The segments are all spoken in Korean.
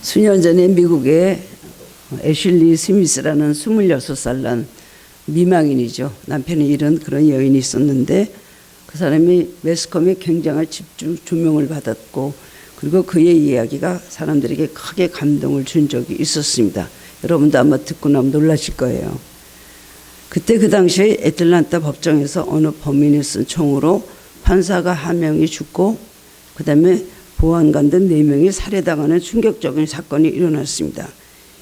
수년 전에 미국에 애슐리 스미스라는 26살 난 미망인이죠. 남편이 이런 그런 여인이 있었는데 그 사람이 매스컴에 굉장한 집중 조명을 받았고 그리고 그의 이야기가 사람들에게 크게 감동을 준 적이 있었습니다. 여러분도 아마 듣고 나면 놀라실 거예요. 그때 그 당시에 애틀란타 법정에서 어느 범인이 쓴 총으로 판사가 1명이 죽고 그 다음에 보안관 등 4명이 살해당하는 충격적인 사건이 일어났습니다.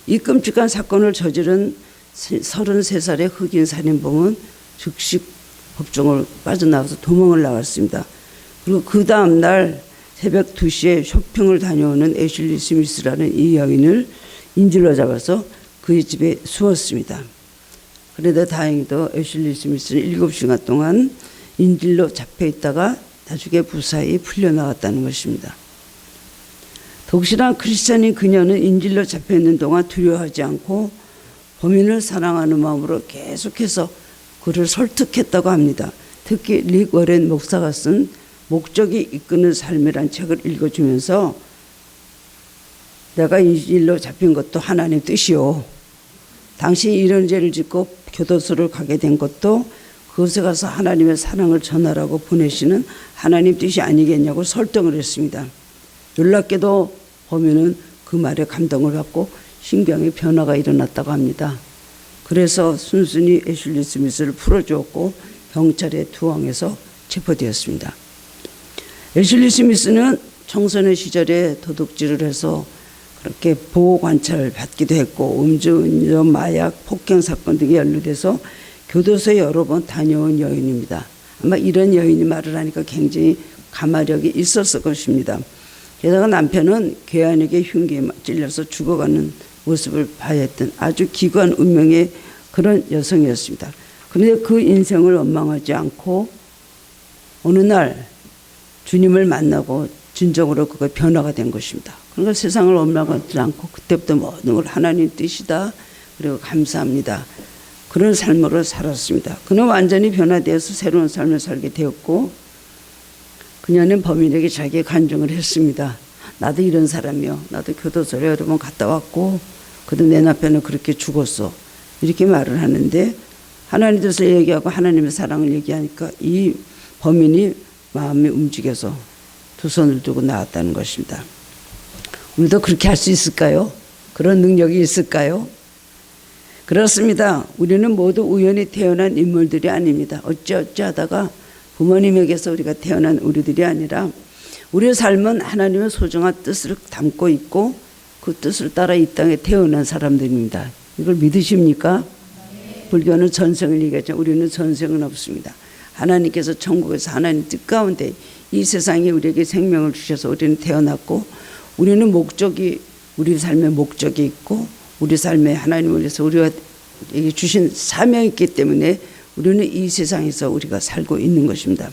이 끔찍한 사건을 저지른 33살의 흑인 살인범은 즉시 법정을 빠져나와서 도망을 나왔습니다. 그리고 그 다음날 새벽 2시에 쇼핑을 다녀오는 애슐리 스미스라는 이 여인을 인질로 잡아서 그의 집에 수었습니다. 그런데 다행히도 애슐리 스미스는 7시간 동안 인질로 잡혀 있다가 나중에 무사히 풀려나왔다는 것입니다. 독실한 크리스찬인 그녀는 인질로 잡혀 있는 동안 두려워하지 않고 범인을 사랑하는 마음으로 계속해서 그를 설득했다고 합니다. 특히 릭 워렌 목사가 쓴 목적이 이끄는 삶이란 책을 읽어주면서 내가 인질로 잡힌 것도 하나님 뜻이요. 당신이 이런 죄를 짓고 교도소를 가게 된 것도 그곳에 가서 하나님의 사랑을 전하라고 보내시는 하나님 뜻이 아니겠냐고 설득을 했습니다. 놀랍게도 범인은 그 말에 감동을 받고 신경의 변화가 일어났다고 합니다. 그래서 순순히 애슐리 스미스를 풀어주었고 경찰에 투항해서 체포되었습니다. 애슐리 스미스는 청소년 시절에 도둑질을 해서 그렇게 보호 관찰을 받기도 했고 음주운전, 마약, 폭행 사건 등에 연루돼서 교도소에 여러 번 다녀온 여인입니다. 아마 이런 여인이 말을 하니까 굉장히 가마력이 있었을 것입니다. 게다가 남편은 괴한에게 흉기에 찔려서 죽어가는 모습을 봐야 했던 아주 기구한 운명의 그런 여성이었습니다. 그런데 그 인생을 원망하지 않고 어느 날 주님을 만나고 진정으로 그가 변화가 된 것입니다. 그러니까 세상을 원망하지 않고 그때부터 모든 걸 하나님 뜻이다. 그리고 감사합니다. 그런 삶으로 살았습니다. 그는 완전히 변화되어서 새로운 삶을 살게 되었고 그녀는 범인에게 자기의 간증을 했습니다. 나도 이런 사람이요. 나도 교도소에 여러 번 갔다 왔고 그도 내 남편은 그렇게 죽었어. 이렇게 말을 하는데 하나님 뜻을 얘기하고 하나님의 사랑을 얘기하니까 이 범인이 마음이 움직여서 두 손을 두고 나왔다는 것입니다. 우리도 그렇게 할 수 있을까요? 그런 능력이 있을까요? 그렇습니다. 우리는 모두 우연히 태어난 인물들이 아닙니다. 어찌어찌 하다가 부모님에게서 우리가 태어난 우리들이 아니라 우리의 삶은 하나님의 소중한 뜻을 담고 있고 그 뜻을 따라 이 땅에 태어난 사람들입니다. 이걸 믿으십니까? 불교는 전생을 얘기하지만 우리는 전생은 없습니다. 하나님께서 천국에서 하나님 뜻 가운데 이 세상에 우리에게 생명을 주셔서 우리는 태어났고 우리는 목적이 우리 삶의 목적이 있고 우리 삶에 하나님을 위해서 우리가 주신 사명이 있기 때문에 우리는 이 세상에서 우리가 살고 있는 것입니다.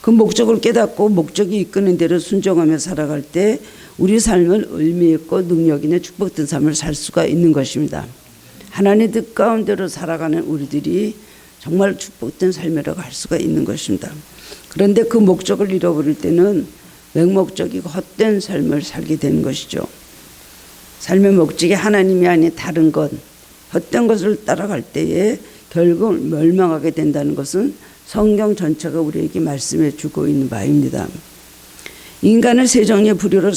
그 목적을 깨닫고 목적이 이끄는 대로 순종하며 살아갈 때 우리 삶은 의미 있고 능력 있는 축복된 삶을 살 수가 있는 것입니다. 하나님의 뜻 가운데로 살아가는 우리들이 정말 축복된 삶이라고 할 수가 있는 것입니다. 그런데 그 목적을 잃어버릴 때는 맹목적이고 헛된 삶을 살게 되는 것이죠. 삶의 목적이 하나님이 아닌 다른 것, 헛된 것을 따라갈 때에 결국 멸망하게 된다는 것은 성경 전체가 우리에게 말씀해 주고 있는 바입니다. 인간은 세 종류의 부류로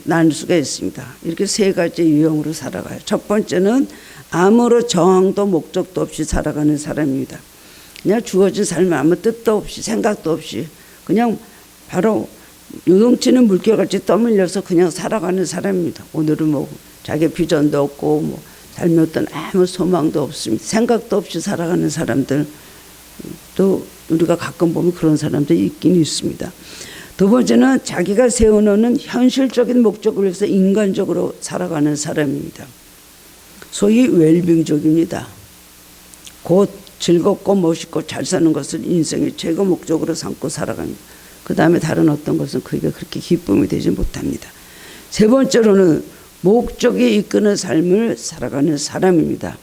나눌 수가 있습니다. 이렇게 세 가지 유형으로 살아가요. 첫 번째는 아무런 정황도 목적도 없이 살아가는 사람입니다. 그냥 주어진 삶에 아무 뜻도 없이 생각도 없이 그냥 바로 요동치는 물결같이 떠밀려서 그냥 살아가는 사람입니다. 오늘은 뭐 자기 비전도 없고 뭐 삶에 어떤 아무 소망도 없습니다. 생각도 없이 살아가는 사람들 또 우리가 가끔 보면 그런 사람들이 있긴 있습니다. 두 번째는 자기가 세워놓는 현실적인 목적을 위해서 인간적으로 살아가는 사람입니다. 소위 웰빙족입니다. 곧 즐겁고 멋있고 잘 사는 것을 인생의 최고 목적으로 삼고 살아갑니다. 그 다음에 다른 어떤 것은 그에게 그렇게 기쁨이 되지 못합니다. 세 번째로는 목적이 이끄는 삶을 살아가는 사람입니다.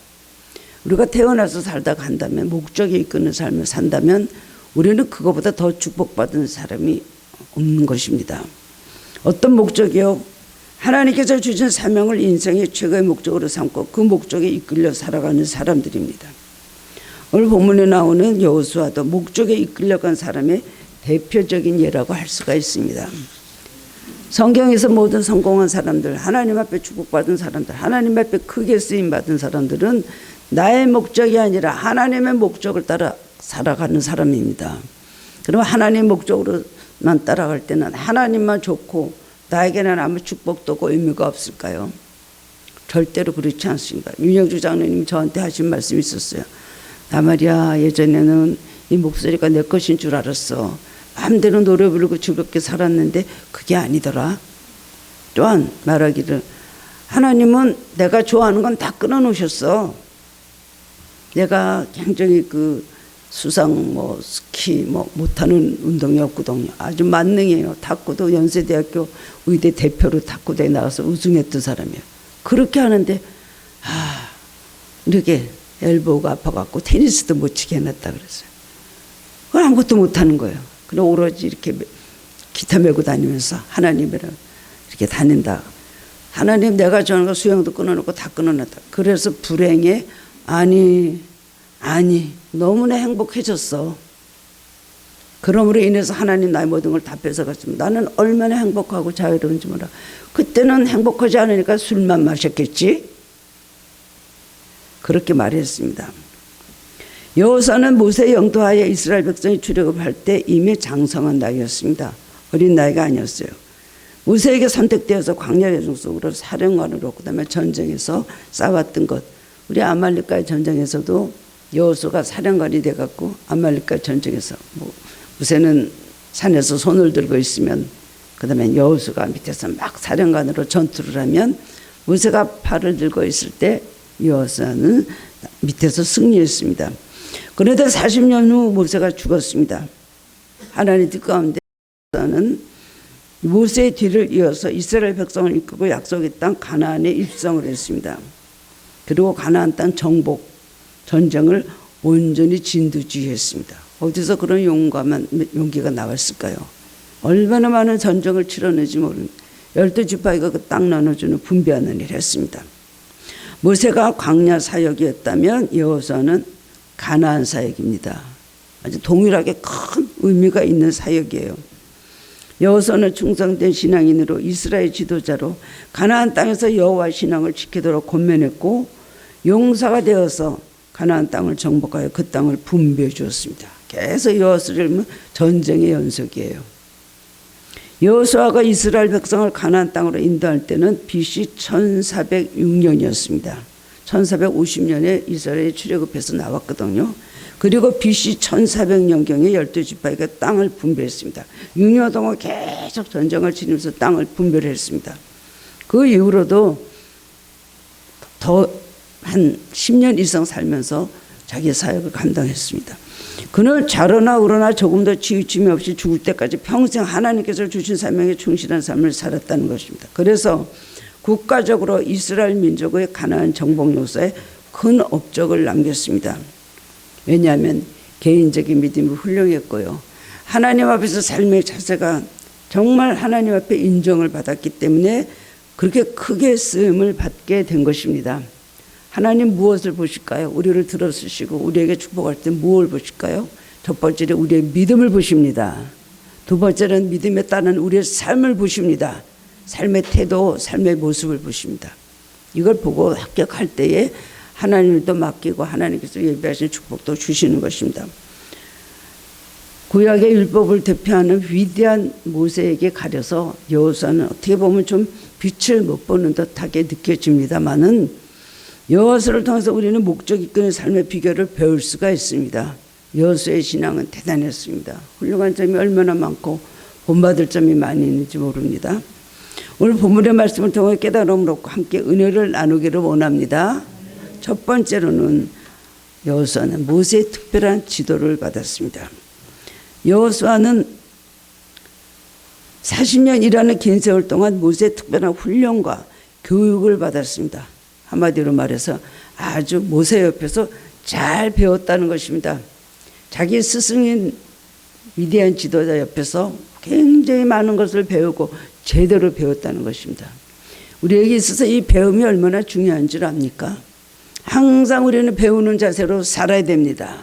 우리가 태어나서 살다 간다면 목적이 이끄는 삶을 산다면 우리는 그거보다 더 축복받은 사람이 없는 것입니다. 어떤 목적이요? 하나님께서 주신 사명을 인생의 최고의 목적으로 삼고 그 목적에 이끌려 살아가는 사람들입니다. 오늘 본문에 나오는 여호수아도 목적에 이끌려간 사람의 대표적인 예라고 할 수가 있습니다. 성경에서 모든 성공한 사람들, 하나님 앞에 축복받은 사람들, 하나님 앞에 크게 쓰임받은 사람들은 나의 목적이 아니라 하나님의 목적을 따라 살아가는 사람입니다. 그럼 하나님의 목적으로만 따라갈 때는 하나님만 좋고 나에게는 아무 축복도 없고 의미가 없을까요? 절대로 그렇지 않습니다. 윤영주 장로님이 저한테 하신 말씀이 있었어요. 나 말이야, 예전에는 이 목소리가 내 것인 줄 알았어. 마음대로 노래 부르고 즐겁게 살았는데 그게 아니더라. 또한 말하기를 하나님은 내가 좋아하는 건 다 끊어놓으셨어. 내가 굉장히 수상 스키 못하는 운동이 없거든요. 아주 만능이에요. 탁구도 연세대학교 의대 대표로 탁구대에 나가서 우승했던 사람이에요. 그렇게 하는데 이렇게 엘보가 아파갖고 테니스도 못 치게 해놨다 그랬어요. 그걸 아무것도 못하는 거예요. 그럼 오로지 이렇게 기타 메고 다니면서 하나님이랑 이렇게 다닌다. 하나님 내가 좋아하는 거 수영도 끊어놓고 다 끊어놨다. 그래서 불행에 아니 너무나 행복해졌어. 그러므로 인해서 하나님 나의 모든 걸 다 뺏어갔지만 나는 얼마나 행복하고 자유로운지 몰라. 그때는 행복하지 않으니까 술만 마셨겠지. 그렇게 말했습니다. 여호수아는 모세의 영도하에 이스라엘 백성이 출애굽할 때 이미 장성한 나이였습니다. 어린 나이가 아니었어요. 모세에게 선택되어서 광야 여정 속으로 사령관으로 그다음에 전쟁에서 싸웠던 것. 우리 아말렉과의 전쟁에서도 여호수아가 사령관이 돼갖고 아말렉과 전쟁에서 모세는 산에서 손을 들고 있으면 그다음에 여호수아가 밑에서 막 사령관으로 전투를 하면 모세가 팔을 들고 있을 때 여호수아는 밑에서 승리했습니다. 그런데 40년 후 모세가 죽었습니다. 하나님 뜻 가운데 여호수아는 모세의 뒤를 이어서 이스라엘 백성을 이끌고 약속의 땅 가나안에 입성을 했습니다. 그리고 가나안 땅 정복 전쟁을 온전히 진두지휘했습니다. 어디서 그런 용기가 나왔을까요? 얼마나 많은 전쟁을 치러내지 모르는 12지파이가 그 땅 나눠주는 분배하는 일을 했습니다. 모세가 광야 사역이었다면 여호수아는 가나안 사역입니다. 아주 동일하게 큰 의미가 있는 사역이에요. 여호수아는 충성된 신앙인으로 이스라엘 지도자로 가나안 땅에서 여호와 신앙을 지키도록 권면했고 용사가 되어서 가나안 땅을 정복하여 그 땅을 분배해 주었습니다. 계속 여호수아는 전쟁의 연속이에요. 여호수아가 이스라엘 백성을 가나안 땅으로 인도할 때는 BC 1406년이었습니다. 1450년에 이스라엘이 출애굽해서 나왔거든요. 그리고 BC 1400년경에 12지파이가 땅을 분배했습니다. 6년 동안 계속 전쟁을 치르면서 땅을 분배를 했습니다. 그 이후로도 더 한 10년 이상 살면서 자기 사역을 감당했습니다. 그는 좌로나 우로나 조금 더 치우침이 없이 죽을 때까지 평생 하나님께서 주신 사명에 충실한 삶을 살았다는 것입니다. 그래서 국가적으로 이스라엘 민족의 가나안 정복 역사에 큰 업적을 남겼습니다. 왜냐하면 개인적인 믿음이 훌륭했고요. 하나님 앞에서 삶의 자세가 정말 하나님 앞에 인정을 받았기 때문에 그렇게 크게 쓰임을 받게 된 것입니다. 하나님 무엇을 보실까요? 우리를 들어주시고 우리에게 축복할 때 무엇을 보실까요? 첫 번째는 우리의 믿음을 보십니다. 두 번째는 믿음에 따른 우리의 삶을 보십니다. 삶의 태도, 삶의 모습을 보십니다. 이걸 보고 합격할 때에 하나님을 또 맡기고 하나님께서 예비하신 축복도 주시는 것입니다. 구약의 율법을 대표하는 위대한 모세에게 가려서 여호수아는 어떻게 보면 좀 빛을 못 보는 듯하게 느껴집니다마는 여호수아를 통해서 우리는 목적 이끄는 삶의 비결을 배울 수가 있습니다. 여호수아의 신앙은 대단했습니다. 훌륭한 점이 얼마나 많고 본받을 점이 많이 있는지 모릅니다. 오늘 본문의 말씀을 통해 깨달음을 얻고 함께 은혜를 나누기를 원합니다. 첫 번째로는 여호수아는 모세의 특별한 지도를 받았습니다. 여호수아는 40년 일하는 긴 세월 동안 모세의 특별한 훈련과 교육을 받았습니다. 한마디로 말해서 아주 모세 옆에서 잘 배웠다는 것입니다. 자기 스승인 위대한 지도자 옆에서 굉장히 많은 것을 배우고 제대로 배웠다는 것입니다. 우리에게 있어서 이 배움이 얼마나 중요한 줄 압니까? 항상 우리는 배우는 자세로 살아야 됩니다.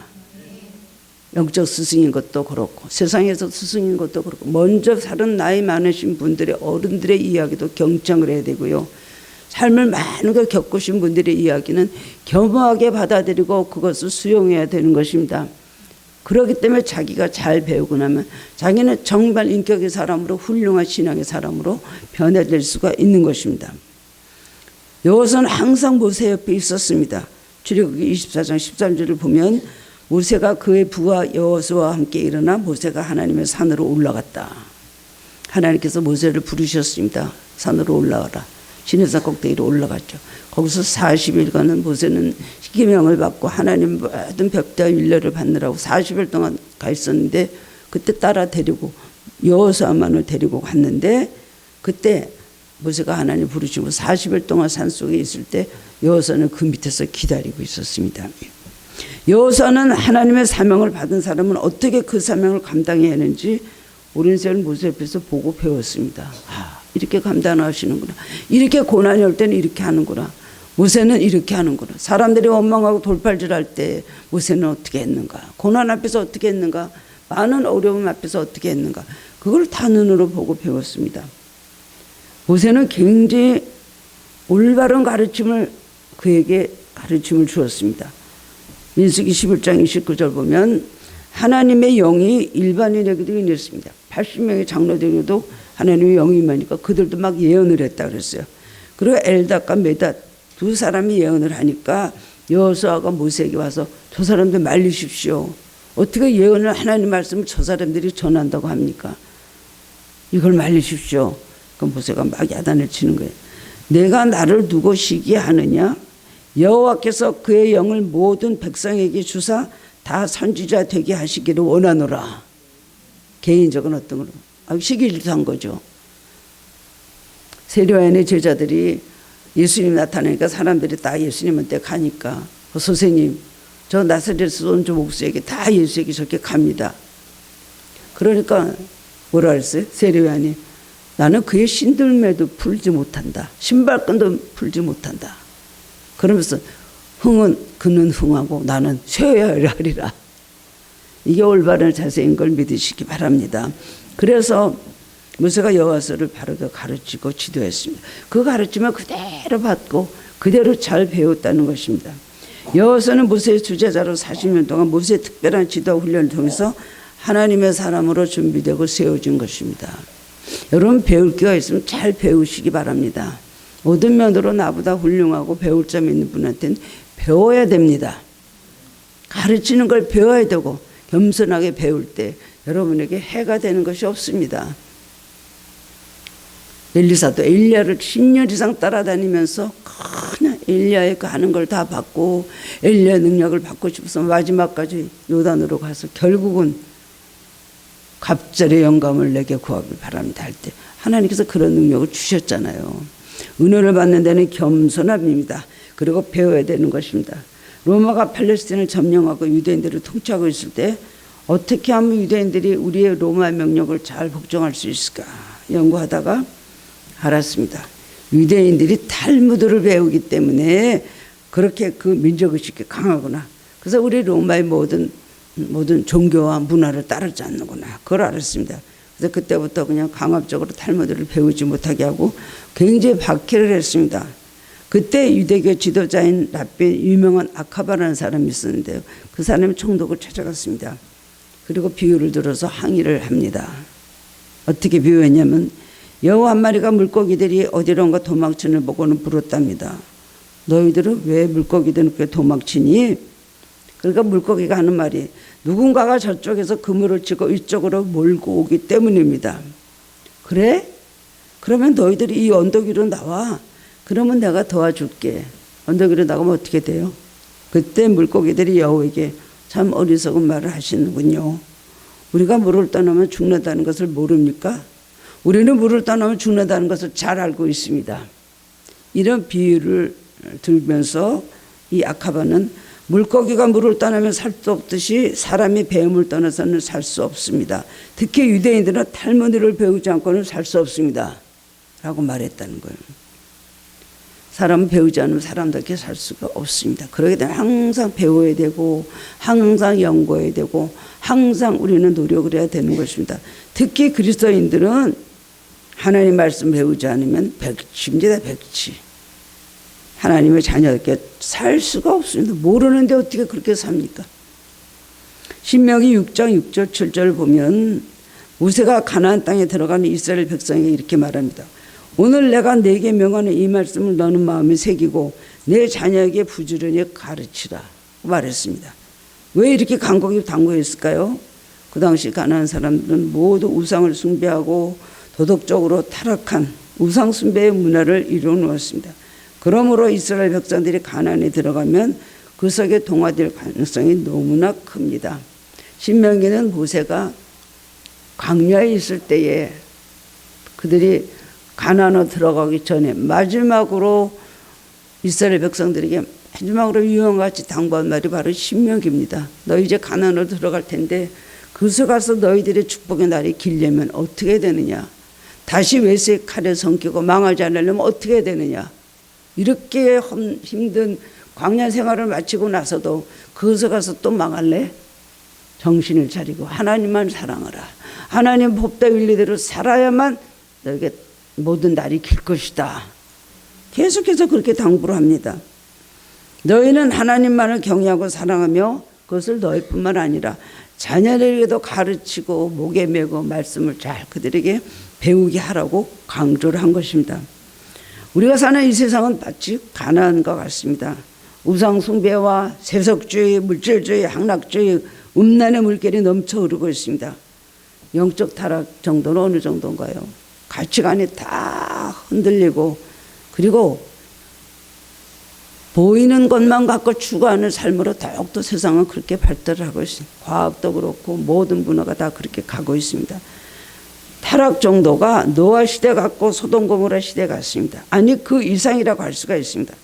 영적 스승인 것도 그렇고 세상에서 스승인 것도 그렇고 먼저 살은 나이 많으신 분들의 어른들의 이야기도 경청을 해야 되고요. 삶을 많은 걸 겪으신 분들의 이야기는 겸허하게 받아들이고 그것을 수용해야 되는 것입니다. 그렇기 때문에 자기가 잘 배우고 나면 자기는 정말 인격의 사람으로 훌륭한 신앙의 사람으로 변화될 수가 있는 것입니다. 여호수아는 항상 모세 옆에 있었습니다. 출애굽기 24장 13절을 보면 모세가 그의 부하 여호수아와 함께 일어나 모세가 하나님의 산으로 올라갔다. 하나님께서 모세를 부르셨습니다. 산으로 올라가라. 시내산 꼭대기로 올라갔죠. 거기서 40일간은 모세는 십계명을 받고 하나님 모든 벽대와 율례를 받느라고 40일 동안 가 있었는데 그때 따라 데리고 여호수아만을 데리고 갔는데 그때 모세가 하나님 부르시고 40일 동안 산속에 있을 때 여호수아는 그 밑에서 기다리고 있었습니다. 여호수아는 하나님의 사명을 받은 사람은 어떻게 그 사명을 감당해야 하는지 오랜 세월 모세 옆에서 보고 배웠습니다. 이렇게 감당하시는구나. 이렇게 고난이 올 때는 이렇게 하는구나. 모세는 이렇게 하는구나. 사람들이 원망하고 돌팔질할 때 모세는 어떻게 했는가. 고난 앞에서 어떻게 했는가. 많은 어려움 앞에서 어떻게 했는가. 그걸 다 눈으로 보고 배웠습니다. 모세는 굉장히 올바른 가르침을 그에게 가르침을 주었습니다. 민수기 11장 29절 보면 하나님의 영이 일반인에게도 임했습니다. 80명의 장로들에게도 하나님의 영이 임하니까 그들도 막 예언을 했다 그랬어요. 그리고 엘닷과 메닷 두 사람이 예언을 하니까 여호수아가 모세에게 와서 저 사람들 말리십시오. 어떻게 예언을 하나님 말씀을 저 사람들이 전한다고 합니까? 이걸 말리십시오. 그럼 모세가 막 야단을 치는 거예요. 내가 나를 두고 시기하느냐? 여호와께서 그의 영을 모든 백성에게 주사 다 선지자 되게 하시기를 원하노라. 개인적인 어떤 걸로 시기질투한 거죠. 세례요한의 제자들이 예수님 나타나니까 사람들이 다 예수님한테 가니까 선생님 저 나사렛에서 온 저 목수에게 다 예수에게 저렇게 갑니다. 그러니까 뭐라 그랬어요? 세례요한이 나는 그의 신들매도 풀지 못한다. 신발끈도 풀지 못한다. 그러면서 그는 흥하고 나는 쇠야 하리라. 이게 올바른 자세인 걸 믿으시기 바랍니다. 그래서 모세가 여호수아를 바르게 가르치고 지도했습니다. 그 가르침을 그대로 받고 그대로 잘 배웠다는 것입니다. 여호수아는 모세의 주제자로 40년 동안 모세의 특별한 지도 훈련을 통해서 하나님의 사람으로 준비되고 세워진 것입니다. 여러분 배울 기가 있으면 잘 배우시기 바랍니다. 모든 면으로 나보다 훌륭하고 배울 점 있는 분한테는 배워야 됩니다. 가르치는 걸 배워야 되고 겸손하게 배울 때 여러분에게 해가 되는 것이 없습니다. 엘리사도 엘리야를 10년 이상 따라다니면서 그냥 엘리야의 그 하는 걸 다 받고 엘리야 능력을 받고 싶어서 마지막까지 요단으로 가서 결국은 갑절의 영감을 내게 구하길 바랍니다 할 때 하나님께서 그런 능력을 주셨잖아요. 은혜를 받는 데는 겸손함입니다. 그리고 배워야 되는 것입니다. 로마가 팔레스틴을 점령하고 유대인들을 통치하고 있을 때 어떻게 하면 유대인들이 우리의 로마 명령을 잘 복종할 수 있을까 연구하다가 알았습니다. 유대인들이 탈무드를 배우기 때문에 그렇게 그 민족의식이 강하구나. 그래서 우리 로마의 모든 종교와 문화를 따르지 않는구나. 그걸 알았습니다. 그래서 그때부터 그냥 강압적으로 탈무드를 배우지 못하게 하고 굉장히 박해를 했습니다. 그때 유대교 지도자인 랍비 유명한 아카바라는 사람이 있었는데요. 그 사람이 총독을 찾아갔습니다. 그리고 비유를 들어서 항의를 합니다. 어떻게 비유했냐면 여우 한 마리가 물고기들이 어디론가 도망치는 보고는 물었답니다. 너희들은 왜 물고기들께 도망치니? 그러니까 물고기가 하는 말이 누군가가 저쪽에서 그물을 치고 이쪽으로 몰고 오기 때문입니다. 그래? 그러면 너희들이 이 언덕 위로 나와. 그러면 내가 도와줄게. 언덕 위로 나가면 어떻게 돼요? 그때 물고기들이 여우에게 참 어리석은 말을 하시는군요. 우리가 물을 떠나면 죽는다는 것을 모릅니까? 우리는 물을 떠나면 죽는다는 것을 잘 알고 있습니다. 이런 비유를 들면서 이 아카바는 물고기가 물을 떠나면 살 수 없듯이 사람이 배움을 떠나서는 살 수 없습니다. 특히 유대인들은 탈무드를 배우지 않고는 살 수 없습니다. 라고 말했다는 거예요. 사람은 배우지 않으면 사람답게 살 수가 없습니다. 그러기 때문에 항상 배워야 되고 항상 연구해야 되고 항상 우리는 노력을 해야 되는 것입니다. 특히 그리스도인들은 하나님 말씀 배우지 않으면 백치입니다. 백치. 하나님의 자녀답게 살 수가 없습니다. 모르는데 어떻게 그렇게 삽니까? 신명기 6장 6절 7절 보면 모세가 가나안 땅에 들어가는 이스라엘 백성에게 이렇게 말합니다. 오늘 내가 네게 명하는 이 말씀을 너는 마음에 새기고 내 자녀에게 부지런히 가르치라 말했습니다. 왜 이렇게 간곡히 당부했을까요? 그 당시 가나안 사람들은 모두 우상을 숭배하고 도덕적으로 타락한 우상 숭배의 문화를 이루어 놓았습니다. 그러므로 이스라엘 백성들이 가나안에 들어가면 그 속에 동화될 가능성이 너무나 큽니다. 신명기는 모세가 광야에 있을 때에 그들이 가나안으로 들어가기 전에 마지막으로 이스라엘 백성들에게 마지막으로 유언같이 당부한 말이 바로 신명기입니다. 너 이제 가나안으로 들어갈 텐데 그곳에 가서 너희들의 축복의 날이 길려면 어떻게 되느냐. 다시 외세의 칼에 성기고 망하지 않으려면 어떻게 해야 되느냐. 이렇게 힘든 광야 생활을 마치고 나서도 그곳에 가서 또 망할래? 정신을 차리고 하나님만 사랑하라. 하나님 법대 윤리대로 살아야만 너에게 모든 날이 길 것이다. 계속해서 그렇게 당부를 합니다. 너희는 하나님만을 경외하고 사랑하며 그것을 너희뿐만 아니라 자녀들에게도 가르치고 목에 메고 말씀을 잘 그들에게 배우게 하라고 강조를 한 것입니다. 우리가 사는 이 세상은 마치 가나안과 같습니다. 우상 숭배와 세속주의, 물질주의, 향락주의, 음란의 물결이 넘쳐 흐르고 있습니다. 영적 타락 정도는 어느 정도인가요? 가치관이 다 흔들리고 그리고 보이는 것만 갖고 추구하는 삶으로 더욱더 세상은 그렇게 발달을 하고 있습니다. 과학도 그렇고 모든 문화가 다 그렇게 가고 있습니다. 타락 정도가 노아 시대 같고 소돔 고모라 시대 같습니다. 아니 그 이상이라고 할 수가 있습니다.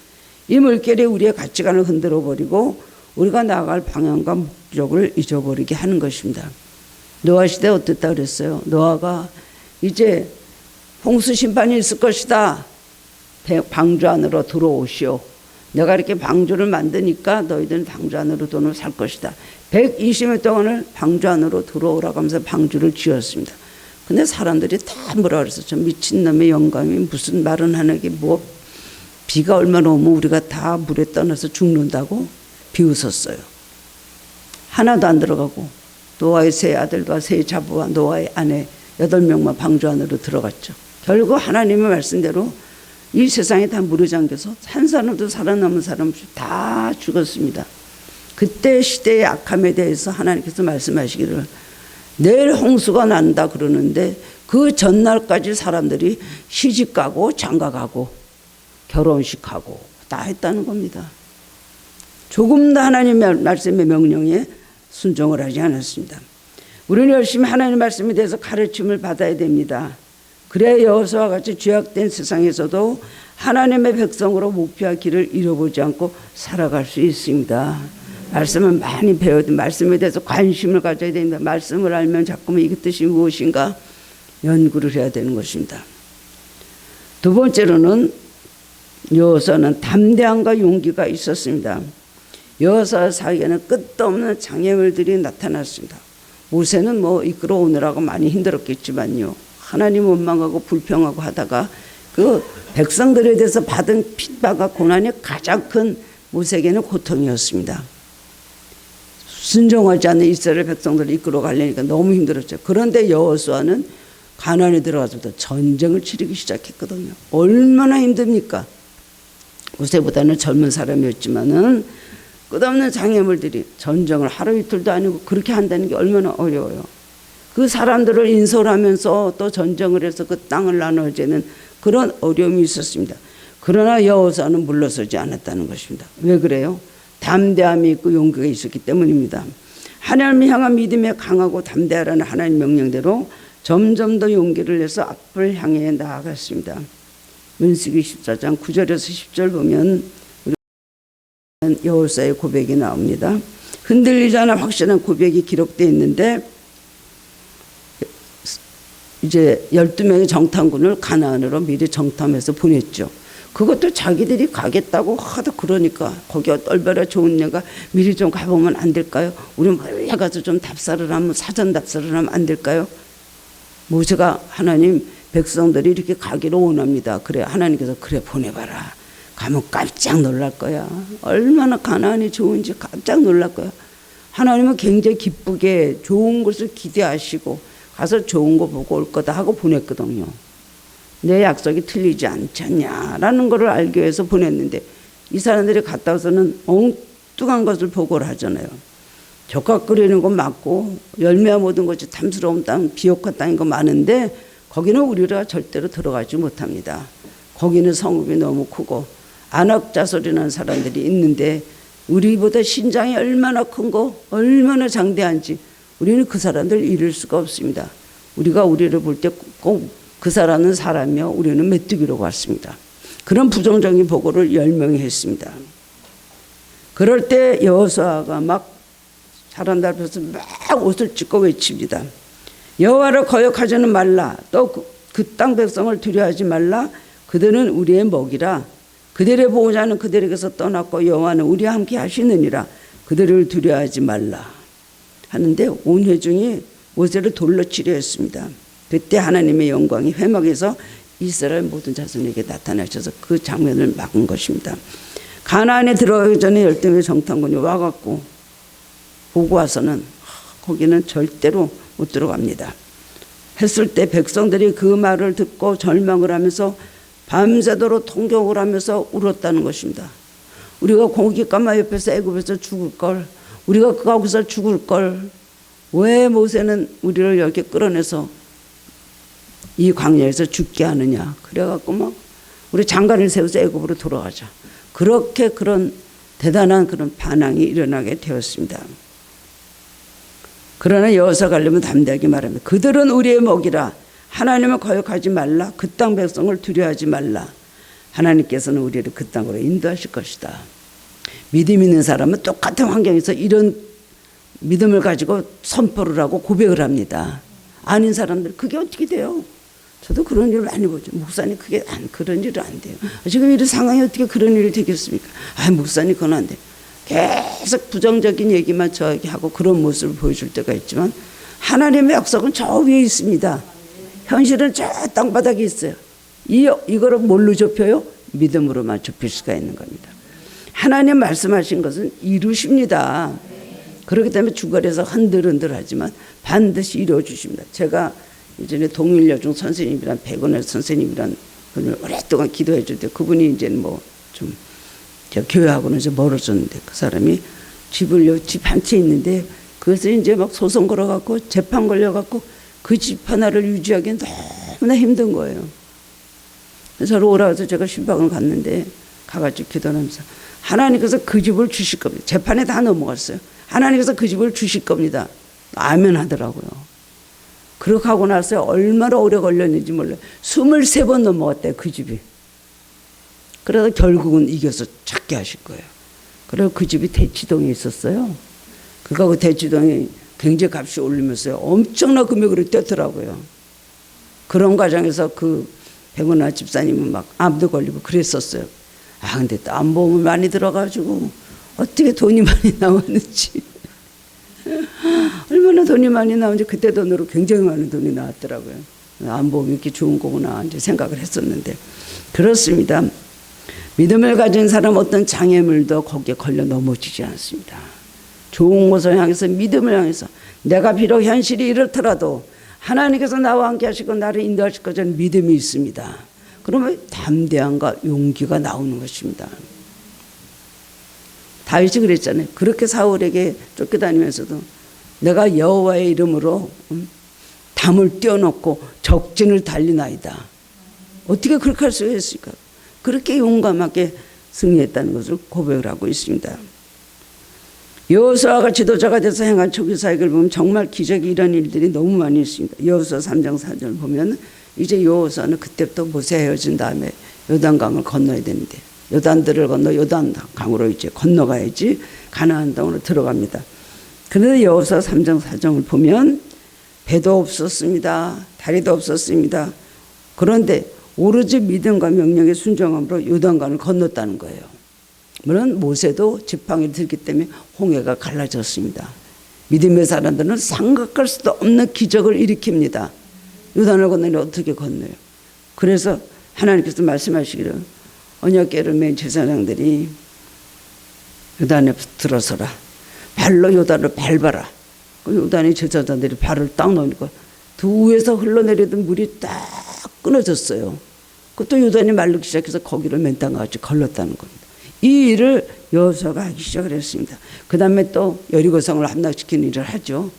이 물결이 우리의 가치관을 흔들어 버리고 우리가 나아갈 방향과 목적을 잊어버리게 하는 것입니다. 노아 시대 어땠다 그랬어요? 노아가 이제 홍수 심판이 있을 것이다. 방주 안으로 들어오시오. 내가 이렇게 방주를 만드니까 너희들은 방주 안으로 들어올 살 것이다. 120일 동안을 방주 안으로 들어오라고 하면서 방주를 지었습니다. 근데 사람들이 다 뭐라 그랬어. 저 미친놈의 영감이 무슨 말은 하는 게 뭐 비가 얼마나 오면 우리가 다 물에 떠나서 죽는다고 비웃었어요. 하나도 안 들어가고 노아의 세 아들과 세 자부와 노아의 아내 8명만 방주 안으로 들어갔죠. 결국 하나님의 말씀대로 이 세상에 다 물에 잠겨서 한 사람도 살아남은 사람 다 죽었습니다. 그때 시대의 악함에 대해서 하나님께서 말씀하시기를 내일 홍수가 난다 그러는데 그 전날까지 사람들이 시집가고 장가가고 결혼식하고 다 했다는 겁니다. 조금도 하나님의 말씀의 명령에 순종을 하지 않았습니다. 우리는 열심히 하나님의 말씀에 대해서 가르침을 받아야 됩니다. 그래야 여호수아와 같이 죄악된 세상에서도 하나님의 백성으로 목표한 길을 잃어보지 않고 살아갈 수 있습니다. 말씀을 많이 배워야 됩니다. 말씀에 대해서 관심을 가져야 됩니다. 말씀을 알면 자꾸만 이 뜻이 무엇인가 연구를 해야 되는 것입니다. 두 번째로는 여호수아는 담대함과 용기가 있었습니다. 여호수아 사이에는 끝도 없는 장애물들이 나타났습니다. 모세는 뭐 이끌어 오느라고 많이 힘들었겠지만요. 하나님 원망하고 불평하고 하다가 그 백성들에 대해서 받은 핍박과 고난이 가장 큰 모세에게는 고통이었습니다. 순종하지 않는 이스라엘 백성들을 이끌어 가려니까 너무 힘들었죠. 그런데 여호수아는 가나안에 들어가서부터 전쟁을 치르기 시작했거든요. 얼마나 힘듭니까? 모세보다는 젊은 사람이었지만은 끝없는 장애물들이 전쟁을 하루 이틀도 아니고 그렇게 한다는 게 얼마나 어려워요. 그 사람들을 인솔하면서 또 전쟁을 해서 그 땅을 나눠주는 그런 어려움이 있었습니다. 그러나 여호수아는 물러서지 않았다는 것입니다. 왜 그래요? 담대함이 있고 용기가 있었기 때문입니다. 하나님을 향한 믿음에 강하고 담대하라는 하나님 명령대로 점점 더 용기를 내서 앞을 향해 나아갔습니다. 민수기 14장 9절에서 10절 보면 여호수아의 고백이 나옵니다. 흔들리지 않아 확실한 고백이 기록되어 있는데 이제 12명의 정탐군을 가나안으로 미리 정탐해서 보냈죠. 그것도 자기들이 가겠다고 하도 그러니까 거기 얼마나 좋은 데가 미리 좀 가보면 안 될까요? 우리 몰래 가서 좀 답사를 하면 사전 답사를 하면 안 될까요? 모세가 하나님 백성들이 이렇게 가기를 원합니다. 그래 하나님께서 그래 보내봐라. 가면 깜짝 놀랄 거야. 얼마나 가나안이 좋은지 깜짝 놀랄 거야. 하나님은 굉장히 기쁘게 좋은 것을 기대하시고 가서 좋은 거 보고 올 거다 하고 보냈거든요. 내 약속이 틀리지 않잖냐라는 것을 알기 위해서 보냈는데 이 사람들이 갔다 와서는 엉뚱한 것을 보고를 하잖아요. 젓갈 끓이는 건 맞고 열매와 모든 것이 탐스러운 땅 비옥한 땅인 거 많은데 거기는 우리가 절대로 들어가지 못합니다. 거기는 성읍이 너무 크고 안악자소리라는 사람들이 있는데 우리보다 신장이 얼마나 큰 거 얼마나 장대한지 우리는 그 사람들 잃을 수가 없습니다. 우리가 우리를 볼 때 꼭 그 사람은 사람이요 우리는 메뚜기로 봤습니다. 그런 부정적인 보고를 10명이 했습니다. 그럴 때 여호수아가 막 사람들 앞에서 막 옷을 찢고 외칩니다. 여호와를 거역하지는 말라. 또 그 땅 백성을 두려워하지 말라. 그들은 우리의 먹이라. 그들의 보호자는 그들에게서 떠났고 여호와는 우리와 함께 하시느니라. 그들을 두려워하지 말라. 하는데 온 회중이 모세를 돌로 치려 했습니다. 그때 하나님의 영광이 회막에서 이스라엘 모든 자손에게 나타나셔서 그 장면을 막은 것입니다. 가나안에 들어가기 전에 열등의 정탐꾼이 와갖고 보고 와서는 거기는 절대로 못 들어갑니다. 했을 때 백성들이 그 말을 듣고 절망을 하면서 밤새도록 통곡을 하면서 울었다는 것입니다. 우리가 고깃가마 옆에서 애굽에서 죽을 걸, 우리가 거기서 죽을 걸, 왜 모세는 우리를 여기 끌어내서 이 광야에서 죽게 하느냐. 그래갖고 막 우리 장가를 세워서 애굽으로 돌아가자. 그렇게 그런 대단한 그런 반항이 일어나게 되었습니다. 그러나 여호수아가 가려면 담대하게 말합니다. 그들은 우리의 먹이라. 하나님을 거역하지 말라. 그 땅 백성을 두려워하지 말라. 하나님께서는 우리를 그 땅으로 인도하실 것이다. 믿음 있는 사람은 똑같은 환경에서 이런 믿음을 가지고 선포를 하고 고백을 합니다. 아닌 사람들 그게 어떻게 돼요? 저도 그런 일을 많이 보죠. 목사님 그게 그런 일은 안 돼요. 지금 이런 상황이 어떻게 그런 일이 되겠습니까? 목사님 그건 안 돼요. 계속 부정적인 얘기만 저에게 하고 그런 모습을 보여줄 때가 있지만 하나님의 약속은 저 위에 있습니다. 현실은 저 땅바닥에 있어요. 이거를 뭘로 좁혀요? 믿음으로만 좁힐 수가 있는 겁니다. 하나님 말씀하신 것은 이루십니다. 그렇기 때문에 주거리에서 흔들흔들하지만 반드시 이루어 주십니다. 제가 예전에 동일여중 선생님이란 백원의 선생님이란 분을 오랫동안 기도해 줄 때 그분이 이제 뭐 좀 교회하고는 좀 멀어졌는데 그 사람이 집 한 채 있는데 그것을 이제 막 소송 걸어갖고 재판 걸려갖고 그 집 하나를 유지하기는 너무나 힘든 거예요. 그래서 오라 해서 제가 신방을 갔는데 가가지고 기도하면서 하나님께서 그 집을 주실 겁니다. 재판에 다 넘어갔어요. 하나님께서 그 집을 주실 겁니다. 아멘 하더라고요. 그렇게 하고 나서 얼마나 오래 걸렸는지 몰라요. 23번 넘어갔대요, 그 집이. 그래서 결국은 이겨서 찾게 하실 거예요. 그리고 그 집이 대치동에 있었어요. 그거 대치동이 굉장히 값이 올리면서 엄청난 금액으로 뛰었더라고요. 그런 과정에서 그 백운아 집사님은 막 암도 걸리고 그랬었어요. 근데 또 암보험을 많이 들어가지고 어떻게 돈이 많이 나왔는지. 얼마나 돈이 많이 나오는지 그때 돈으로 굉장히 많은 돈이 나왔더라고요. 암보험이 이렇게 좋은 거구나 이제 생각을 했었는데 그렇습니다. 믿음을 가진 사람 어떤 장애물도 거기에 걸려 넘어지지 않습니다. 좋은 곳을 향해서 믿음을 향해서 내가 비록 현실이 이렇더라도 하나님께서 나와 함께 하시고 나를 인도하실 것은 믿음이 있습니다. 그러면 담대함과 용기가 나오는 것입니다. 다윗이 그랬잖아요. 그렇게 사울에게 쫓겨다니면서도 내가 여호와의 이름으로 담을 띄워놓고 적진을 달리나이다. 어떻게 그렇게 할 수가 있을까? 그렇게 용감하게 승리했다는 것을 고백을 하고 있습니다. 여호수아가 지도자가 돼서 행한 초기사역을 보면 정말 기적이 이런 일들이 너무 많이 있습니다. 여호수아 3장 4절 보면 이제 여호수아는 그때부터 모세 헤어진 다음에 요단강을 건너야 되는데 요단들을 건너 요단강으로 이제 건너가야지 가나안 땅으로 들어갑니다. 그런데 여호수아 3장 4절을 보면 배도 없었습니다. 다리도 없었습니다. 그런데 오로지 믿음과 명령에 순종함으로 요단강을 건넜다는 거예요. 물론 모세도 지팡이를 들기 때문에 홍해가 갈라졌습니다. 믿음의 사람들은 생각할 수도 없는 기적을 일으킵니다. 요단을 건너니 어떻게 건너요? 그래서 하나님께서 말씀하시기를 언약궤를 맨 제사장들이 요단에 들어서라. 발로 요단을 밟아라. 요단의 제사장들이 발을 딱 놓으니까 두 위에서 흘러내리던 물이 딱 끊어졌어요. 그것도 요단이 마르기 시작해서 거기를 맨 땅과 같이 걸렀다는 겁니다. 이 일을 여호수아가 하기 시작을 했습니다. 그 다음에 또 여리고성을 함락시키는 일을 하죠.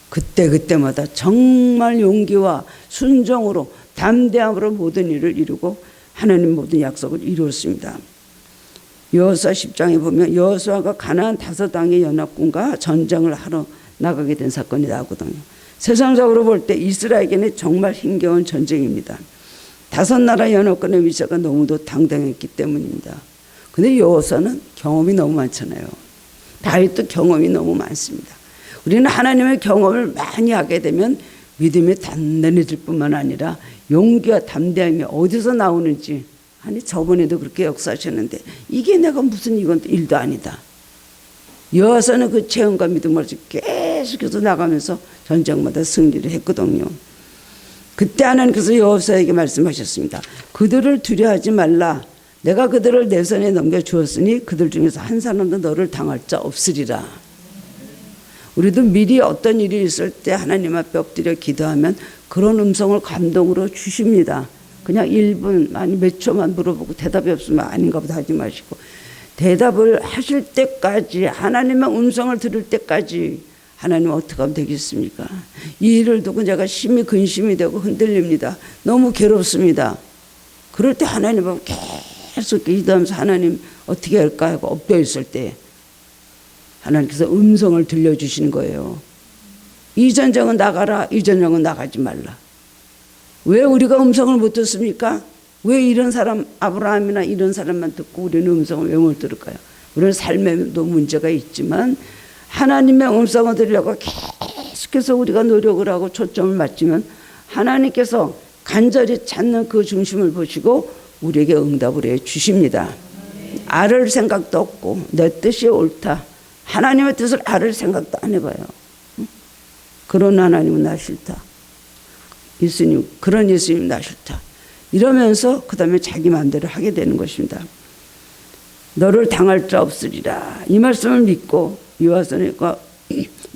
그때마다 정말 용기와 순종으로 담대함으로 모든 일을 이루고 하나님 모든 약속을 이루었습니다. 여호수아 10장에 보면 여호수아가 가나안 5당의 연합군과 전쟁을 하러 나가게 된 사건이 나오거든요. 세상적으로 볼 때 이스라엘에게는 정말 힘겨운 전쟁입니다. 5나라 연합군의 위세가 너무도 당당했기 때문입니다. 근데 여호수아는 경험이 너무 많잖아요. 다윗도 경험이 너무 많습니다. 우리는 하나님의 경험을 많이 하게 되면 믿음이 단단해질 뿐만 아니라 용기와 담대함이 어디서 나오는지, 아니 저번에도 그렇게 역사하셨는데 이게 내가 무슨 이건 일도 아니다. 여호수아는 그 체험과 믿음을 계속해서 나가면서 전쟁마다 승리를 했거든요. 그때 하나님께서 여호수아에게 말씀하셨습니다. 그들을 두려워하지 말라. 내가 그들을 내 손에 넘겨주었으니 그들 중에서 한 사람도 너를 당할 자 없으리라. 우리도 미리 어떤 일이 있을 때 하나님 앞에 엎드려 기도하면 그런 음성을 감동으로 주십니다. 그냥 1분 아니 몇 초만 물어보고 대답이 없으면 아닌가 보다 하지 마시고 대답을 하실 때까지, 하나님의 음성을 들을 때까지 하나님 어떻게 하면 되겠습니까? 이 일을 두고 제가 심히 근심이 되고 흔들립니다. 너무 괴롭습니다. 그럴 때 하나님 앞에 계속 기도하면서 하나님 어떻게 할까 하고 엎드려 있을 때 하나님께서 음성을 들려주시는 거예요. 이 전쟁은 나가라, 이 전쟁은 나가지 말라. 왜 우리가 음성을 못 듣습니까? 왜 이런 사람, 아브라함이나 이런 사람만 듣고 우리는 음성을 왜 못 들을까요? 우리는 삶에도 문제가 있지만 하나님의 음성을 들으려고 계속해서 우리가 노력을 하고 초점을 맞추면 하나님께서 간절히 찾는 그 중심을 보시고 우리에게 응답을 해 주십니다. 알을 생각도 없고 내 뜻이 옳다. 하나님의 뜻을 알을 생각도 안 해봐요. 그런 하나님은 나 싫다. 예수님, 그런 예수님 나 싫다. 이러면서 그 다음에 자기 마음대로 하게 되는 것입니다. 너를 당할 자 없으리라. 이 말씀을 믿고 요하선과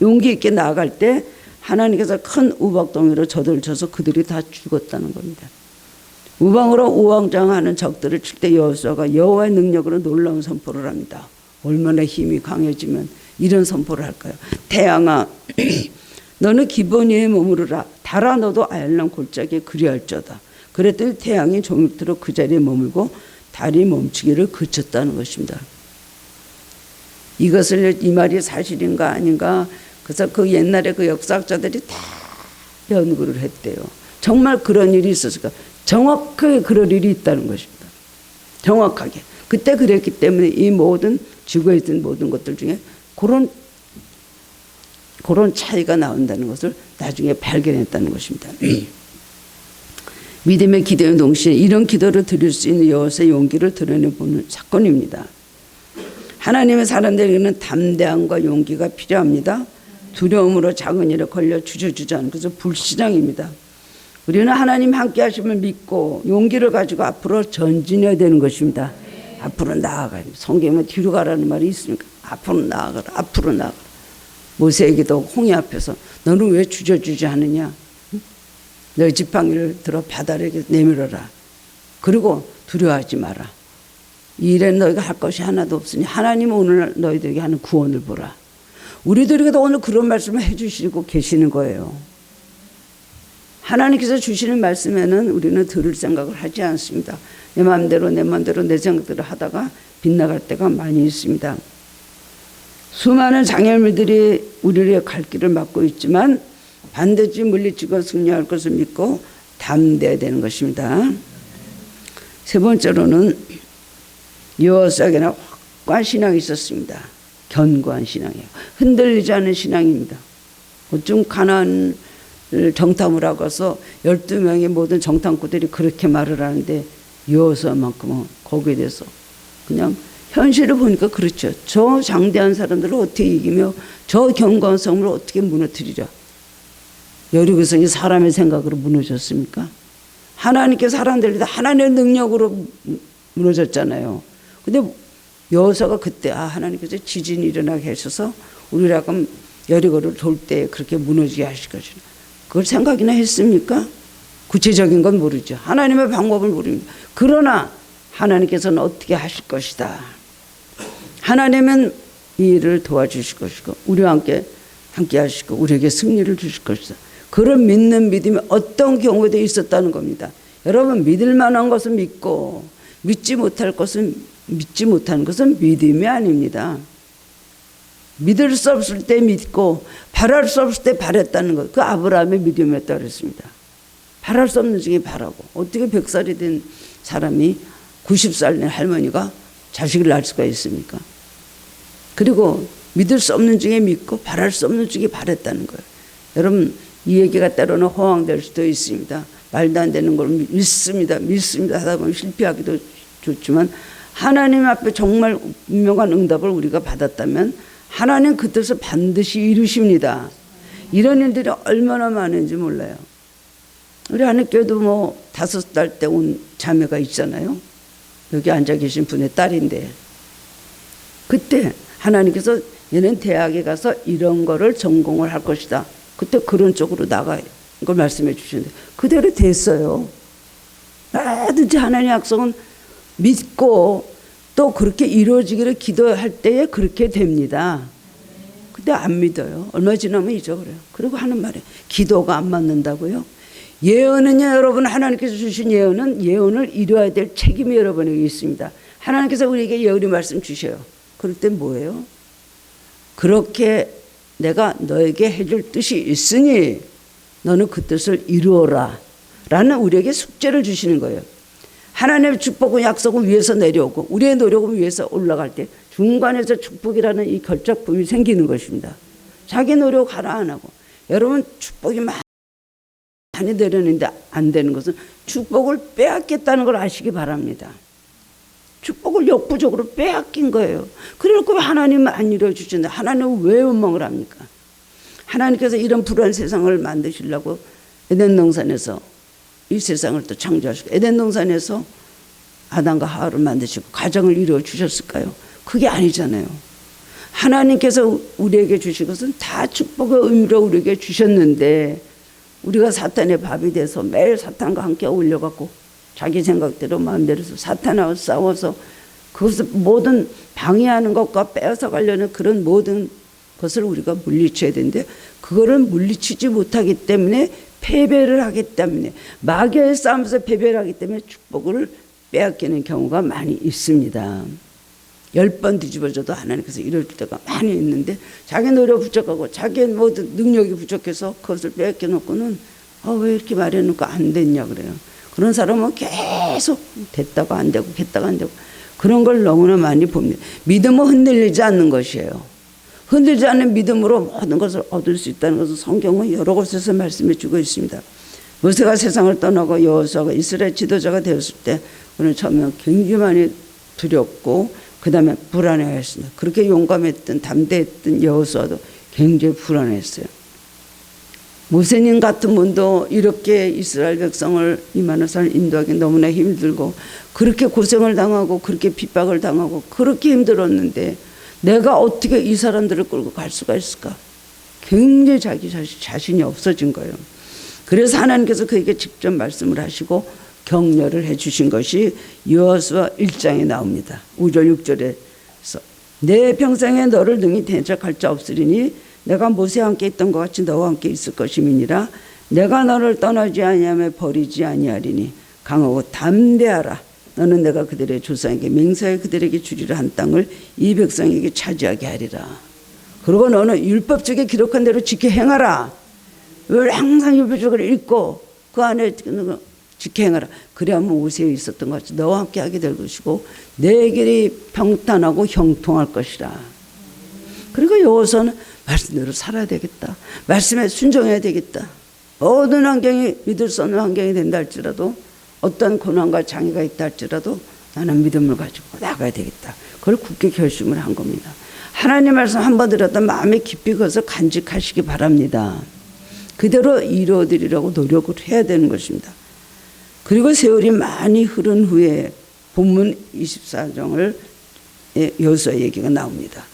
용기 있게 나아갈 때 하나님께서 큰 우박덩이로 저들을 쳐서 그들이 다 죽었다는 겁니다. 우방으로 우왕좌왕하는 적들을 칠 때 여호수아가 여호와의 능력으로 놀라운 선포를 합니다. 얼마나 힘이 강해지면 이런 선포를 할까요? 태양아 너는 기본 위에 머무르라. 달아 너도 아얄람 골짜기에 그리할저다. 그랬더니 태양이 종일토록 그 자리에 머물고 달이 멈추기를 그쳤다는 것입니다. 이것을 이 말이 사실인가 아닌가, 그래서 그 옛날에 그 역사학자들이 다 연구를 했대요. 정말 그런 일이 있었을까? 정확하게 그럴 일이 있다는 것입니다. 정확하게. 그때 그랬기 때문에 이 모든 지구에 있는 모든 것들 중에 그런 차이가 나온다는 것을 나중에 발견했다는 것입니다. 믿음의 기도의 동시에 이런 기도를 드릴 수 있는 여호수아의 용기를 드러내보는 사건입니다. 하나님의 사람들에게는 담대함과 용기가 필요합니다. 두려움으로 작은 일에 걸려 주저주저하는 것은 불신앙입니다. 우리는 하나님 함께 하심을 믿고 용기를 가지고 앞으로 전진해야 되는 것입니다. 앞으로 나아가야 됩니다. 성경에 뒤로 가라는 말이 있습니까? 앞으로 나아가라. 앞으로 나아가라. 모세에게도 홍해 앞에서 너는 왜 주저주저하느냐? 너희 지팡이를 들어 바다를 내밀어라. 그리고 두려워하지 마라. 이 일에 너희가 할 것이 하나도 없으니 하나님은 오늘 너희들에게 하는 구원을 보라. 우리들에게도 오늘 그런 말씀을 해주시고 계시는 거예요. 하나님께서 주시는 말씀에는 우리는 들을 생각을 하지 않습니다. 내 마음대로 내 생각대로 하다가 빗나갈 때가 많이 있습니다. 수많은 장애물들이 우리의 갈 길을 막고 있지만 반드시 물리치고 승리할 것을 믿고 담대해야 되는 것입니다. 세 번째로는 여호수아에게는 확고한 신앙이 있었습니다. 견고한 신앙이에요. 흔들리지 않은 신앙입니다. 좀 가난한 정탐을 하고서 12명의 모든 정탐꾼들이 그렇게 말을 하는데 여호수아만큼은 거기에 대해서 그냥 현실을 보니까 그렇죠. 저 장대한 사람들을 어떻게 이기며 저 견고한 성을 어떻게 무너뜨리랴. 여리고성이 사람의 생각으로 무너졌습니까? 하나님께서 사람들이 다 하나님의 능력으로 무너졌잖아요. 근데 여호수아가 그때 하나님께서 지진이 일어나게 하셔서 우리가 그럼 여리고를 돌 때 그렇게 무너지게 하실 것이다. 그걸 생각이나 했습니까? 구체적인 건 모르죠. 하나님의 방법을 모릅니다. 그러나 하나님께서는 어떻게 하실 것이다. 하나님은 이 일을 도와주실 것이고 우리와 함께 하시고 우리에게 승리를 주실 것이다. 그런 믿는 믿음이 어떤 경우에도 있었다는 겁니다. 여러분 믿을 만한 것은 믿고 믿지 못하는 것은 믿음이 아닙니다. 믿을 수 없을 때 믿고 바랄 수 없을 때 바랬다는 것. 그 아브라함의 믿음이었다고 그랬습니다. 바랄 수 없는 중에 바라고. 어떻게 100살이 된 사람이 90살 된 할머니가 자식을 낳을 수가 있습니까? 그리고 믿을 수 없는 중에 믿고 바랄 수 없는 중에 바랬다는 거예요. 여러분 이 얘기가 때로는 허황될 수도 있습니다. 말도 안 되는 걸 믿습니다 하다 보면 실패하기도 좋지만 하나님 앞에 정말 분명한 응답을 우리가 받았다면 하나님 그 뜻을 반드시 이루십니다. 이런 일들이 얼마나 많은지 몰라요. 우리 하늘교회도 5살 때 온 자매가 있잖아요. 여기 앉아 계신 분의 딸인데 그때 하나님께서 얘는 대학에 가서 이런 거를 전공을 할 것이다. 그때 그런 쪽으로 나가 이걸 말씀해 주시는데 그대로 됐어요. 뭐든지 하나님의 약속은 믿고 또 그렇게 이루어지기를 기도할 때에 그렇게 됩니다. 근데 안 믿어요. 얼마 지나면 잊어버려요. 그리고 하는 말에 기도가 안 맞는다고요. 예언은요, 여러분 하나님께서 주신 예언을 이루어야 될 책임이 여러분에게 있습니다. 하나님께서 우리에게 예언의 말씀 주셔요. 그럴 땐 뭐예요? 그렇게 내가 너에게 해줄 뜻이 있으니 너는 그 뜻을 이루어라 라는 우리에게 숙제를 주시는 거예요. 하나님의 축복은 약속은 위에서 내려오고 우리의 노력은 위에서 올라갈 때 중간에서 축복이라는 이 결작품이 생기는 것입니다. 자기 노력 하나 안 하고 여러분 축복이 많이 내려오는데 안 되는 것은 축복을 빼앗겠다는 걸 아시기 바랍니다. 축복을 역부족으로 빼앗긴 거예요. 그러고 하나님은 안 이루어주시는데 하나님은 왜 원망을 합니까? 하나님께서 이런 불안한 세상을 만드시려고 에덴 동산에서 이 세상을 또 창조하시고 에덴 동산에서 아담과 하와를 만드시고 가정을 이루어 주셨을까요? 그게 아니잖아요. 하나님께서 우리에게 주신 것은 다 축복의 의미로 우리에게 주셨는데 우리가 사탄의 밥이 돼서 매일 사탄과 함께 어울려갖고 자기 생각대로 마음대로 사탄하고 싸워서 그것을 모든 방해하는 것과 빼앗아 가려는 그런 모든 것을 우리가 물리쳐야 되는데 그거를 물리치지 못하기 때문에 패배를 하기 때문에 마귀의 싸움에서 패배를 하기 때문에 축복을 빼앗기는 경우가 많이 있습니다. 10번 뒤집어져도 하나님께서 이럴 때가 많이 있는데 자기 노력 부족하고 자기의 모든 능력이 부족해서 그것을 빼앗겨 놓고는 왜 이렇게 말해놓고 안 됐냐 그래요. 그런 사람은 계속 됐다가 안 되고 됐다가 안 되고 그런 걸 너무나 많이 봅니다. 믿음은 흔들리지 않는 것이에요. 흔들지 않는 믿음으로 모든 것을 얻을 수 있다는 것을 성경은 여러 곳에서 말씀해 주고 있습니다. 모세가 세상을 떠나고 여호수아가 이스라엘 지도자가 되었을 때 그는 처음에 굉장히 많이 두렵고 그 다음에 불안해했습니다. 그렇게 용감했던 담대했던 여호수아도 굉장히 불안했어요. 모세님 같은 분도 이렇게 이스라엘 백성을 2만 살 인도하기 너무나 힘들고 그렇게 고생을 당하고 그렇게 핍박을 당하고 그렇게 힘들었는데 내가 어떻게 이 사람들을 끌고 갈 수가 있을까? 굉장히 자신이 없어진 거예요. 그래서 하나님께서 그에게 직접 말씀을 하시고 격려를 해 주신 것이 여호수아 1장에 나옵니다. 5절 6절에서 내 평생에 너를 능히 대적할 자 없으리니 내가 모세와 함께 있던 것 같이 너와 함께 있을 것임이니라. 내가 너를 떠나지 아니하며 버리지 아니하리니 강하고 담대하라. 너는 내가 그들의 조상에게 맹세하여 그들에게 주리라 한 땅을 이 백성에게 차지하게 하리라. 그리고 너는 율법책에 기록한 대로 지켜 행하라. 늘 항상 율법책을 읽고 그 안에 지켜 행하라. 그래야만 모세에 있었던 것 같이 너와 함께 하게 될 것이고 내 길이 평탄하고 형통할 것이라. 그리고 여호수아는 말씀대로 살아야 되겠다. 말씀에 순종해야 되겠다. 모든 환경이 믿을 수 없는 환경이 된다 할지라도, 어떤 고난과 장애가 있다 할지라도 나는 믿음을 가지고 나가야 되겠다. 그걸 굳게 결심을 한 겁니다. 하나님 말씀 한 번 들었다 마음에 깊이 가서 간직하시기 바랍니다. 그대로 이루어드리려고 노력을 해야 되는 것입니다. 그리고 세월이 많이 흐른 후에 본문 24장을 여호수아 얘기가 나옵니다.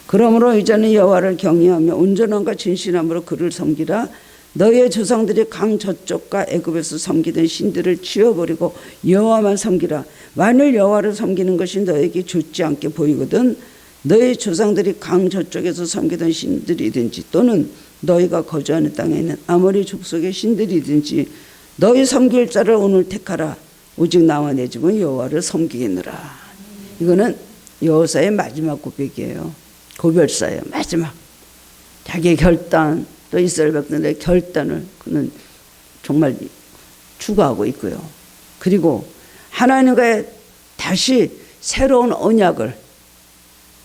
그러므로 이제는 여호와를 경외하며 온전함과 진실함으로 그를 섬기라. 너희의 조상들이 강 저쪽과 애굽에서 섬기던 신들을 지워버리고 여호와만 섬기라. 만일 여호와를 섬기는 것이 너에게 좋지 않게 보이거든 너희 조상들이 강 저쪽에서 섬기던 신들이든지 또는 너희가 거주하는 땅에 있는 아모리 족속의 신들이든지 너희 섬길 자를 오늘 택하라. 오직 나와 내 집은 여호와를 섬기겠노라. 이거는 여호수아의 마지막 고백이에요. 고별사예요. 마지막. 자기의 결단, 또 이스라엘 백성들의 결단을 그는 정말 추구하고 있고요. 그리고 하나님과의 다시 새로운 언약을,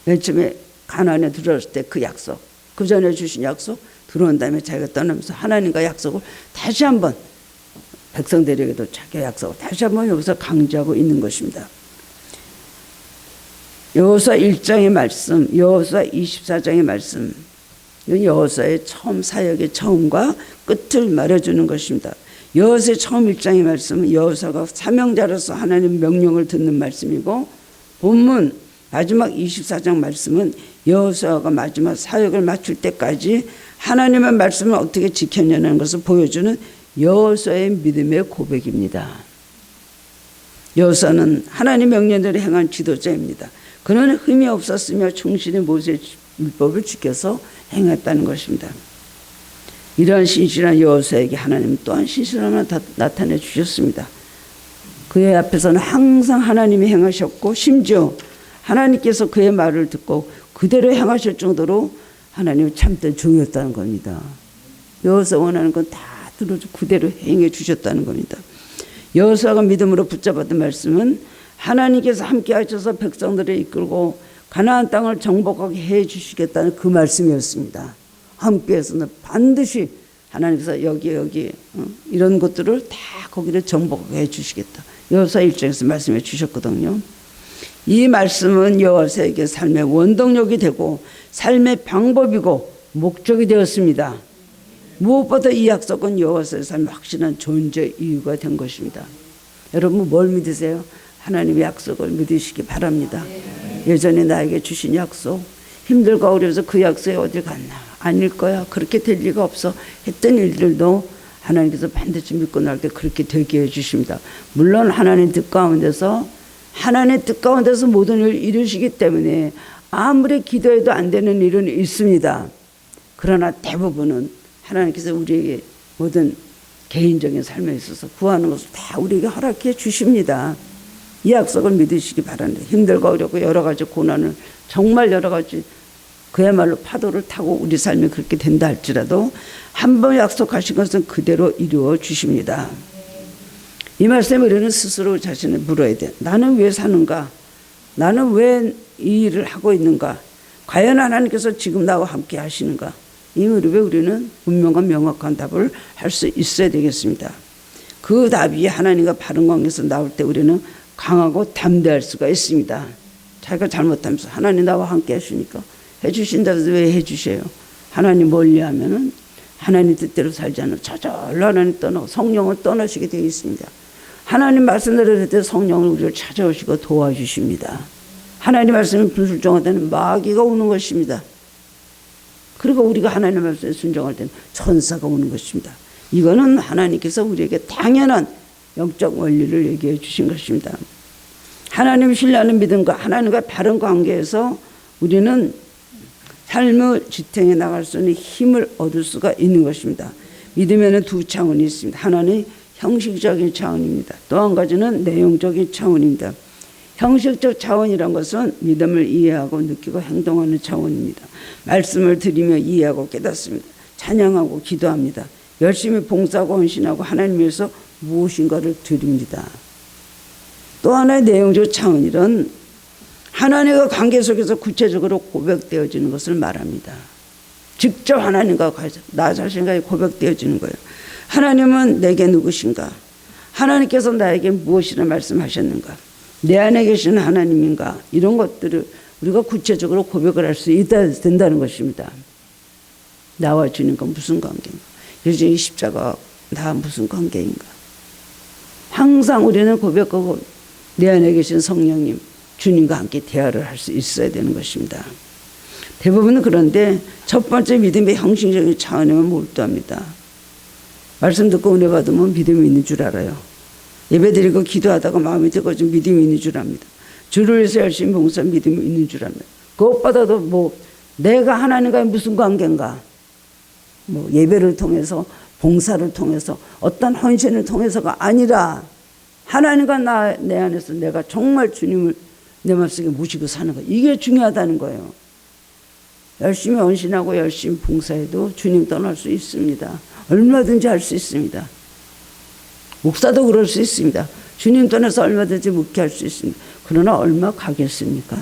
맨 처음에 가나안에 들어왔을 때 그 약속, 그 전에 주신 약속, 들어온 다음에 자기가 떠나면서 하나님과 약속을 다시 한번 백성들에게도 자기의 약속을 다시 한번 여기서 강조하고 있는 것입니다. 여호수아 1장의 말씀, 여호수아 24장의 말씀, 이건 여호수아의 처음 사역의 처음과 끝을 말해주는 것입니다. 여호수아의 처음 1장의 말씀은 여호수아가 사명자로서 하나님 명령을 듣는 말씀이고, 본문 마지막 24장 말씀은 여호수아가 마지막 사역을 마칠 때까지 하나님의 말씀을 어떻게 지켰냐는 것을 보여주는 여호수아의 믿음의 고백입니다. 여호수아는 하나님 명령대로 행한 지도자입니다. 그는 흠이 없었으며 충실히 모세의 율법을 지켜서 행했다는 것입니다. 이러한 신실한 여호수아에게 하나님은 또한 신실함을 나타내 주셨습니다. 그의 앞에서는 항상 하나님이 행하셨고, 심지어 하나님께서 그의 말을 듣고 그대로 행하실 정도로 하나님이 참된 종이었다는 겁니다. 여호수아 원하는 건 다 들어주고 그대로 행해 주셨다는 겁니다. 여호수아가 믿음으로 붙잡았던 말씀은 하나님께서 함께 하셔서 백성들을 이끌고 가나안 땅을 정복하게 해 주시겠다는 그 말씀이었습니다. 함께해서는 반드시 하나님께서 여기 이런 것들을 다 거기를 정복하게 해 주시겠다. 여호수아 1장에서 말씀해 주셨거든요. 이 말씀은 여호수아에게 삶의 원동력이 되고 삶의 방법이고 목적이 되었습니다. 무엇보다 이 약속은 여호수아의 삶의 확실한 존재 이유가 된 것입니다. 여러분 뭘 믿으세요? 하나님의 약속을 믿으시기 바랍니다. 예전에 나에게 주신 약속, 힘들고 어려워서 그 약속이 어딜 갔나? 아닐 거야. 그렇게 될 리가 없어. 했던 일들도 하나님께서 반드시 믿고 날 때 그렇게 되게 해주십니다. 물론 하나님 뜻 가운데서 모든 일을 이루시기 때문에 아무리 기도해도 안 되는 일은 있습니다. 그러나 대부분은 하나님께서 우리에게 모든 개인적인 삶에 있어서 구하는 것을 다 우리에게 허락해 주십니다. 이 약속을 믿으시기 바랍니다. 힘들고 어렵고 여러 가지 고난을, 정말 여러 가지 그야말로 파도를 타고 우리 삶이 그렇게 된다 할지라도 한 번 약속하신 것은 그대로 이루어 주십니다. 이 말씀에 우리는 스스로 자신을 물어야 돼. 나는 왜 사는가? 나는 왜 이 일을 하고 있는가? 과연 하나님께서 지금 나와 함께 하시는가? 이 무렵에 우리는 분명한 명확한 답을 할 수 있어야 되겠습니다. 그 답이 하나님과 바른 관계에서 나올 때 우리는 강하고 담대할 수가 있습니다. 자기가 잘못하면서 하나님 나와 함께 하시니까 해주신다고 해서 왜 해주셔요? 하나님 멀리하면은 하나님 뜻대로 살지 않으면 저절로 하나님 떠나고 성령을 떠나시게 되어 있습니다. 하나님 말씀대로 할 때 성령을 우리를 찾아오시고 도와주십니다. 하나님 말씀이 불순종할 때는 마귀가 오는 것입니다. 그리고 우리가 하나님 말씀에 순종할 때는 천사가 오는 것입니다. 이거는 하나님께서 우리에게 당연한 영적 원리를 얘기해 주신 것입니다. 하나님 신뢰하는 믿음과 하나님과 바른 관계에서 우리는 삶을 지탱해 나갈 수 있는 힘을 얻을 수가 있는 것입니다. 믿음에는 두 차원이 있습니다. 하나는 형식적인 차원입니다. 또 한 가지는 내용적인 차원입니다. 형식적 차원이란 것은 믿음을 이해하고 느끼고 행동하는 차원입니다. 말씀을 들으며 이해하고 깨닫습니다. 찬양하고 기도합니다. 열심히 봉사하고 헌신하고 하나님 위해서 무엇인가를 드립니다. 또 하나의 내용적 차원이란 하나님과 관계 속에서 구체적으로 고백되어지는 것을 말합니다. 직접 하나님과 나 자신과 고백되어지는 거예요. 하나님은 내게 누구신가? 하나님께서 나에게 무엇이라 말씀하셨는가? 내 안에 계신 하나님인가? 이런 것들을 우리가 구체적으로 고백을 할 수 있다 된다는 것입니다. 나와 주님과 무슨 관계인가? 요즘 이 십자가 나와 무슨 관계인가? 항상 우리는 고백하고 내 안에 계신 성령님, 주님과 함께 대화를 할 수 있어야 되는 것입니다. 대부분은 그런데 첫 번째 믿음의 형식적인 차원에만 몰두합니다. 말씀 듣고 은혜 받으면 믿음이 있는 줄 알아요. 예배드리고 기도하다가 마음이 뜨거워지면 믿음이 있는 줄 압니다. 주를 위해서 열심히 봉사하면 믿음이 있는 줄 압니다. 그것보다도 뭐 내가 하나님과의 무슨 관계인가? 뭐 예배를 통해서 봉사를 통해서 어떤 헌신을 통해서가 아니라 하나님과 내 안에서 내가 정말 주님을 내 마음속에 모시고 사는 거, 이게 중요하다는 거예요. 열심히 헌신하고 열심히 봉사해도 주님 떠날 수 있습니다. 얼마든지 할 수 있습니다. 목사도 그럴 수 있습니다. 주님 떠나서 얼마든지 묵게 할 수 있습니다. 그러나 얼마 가겠습니까?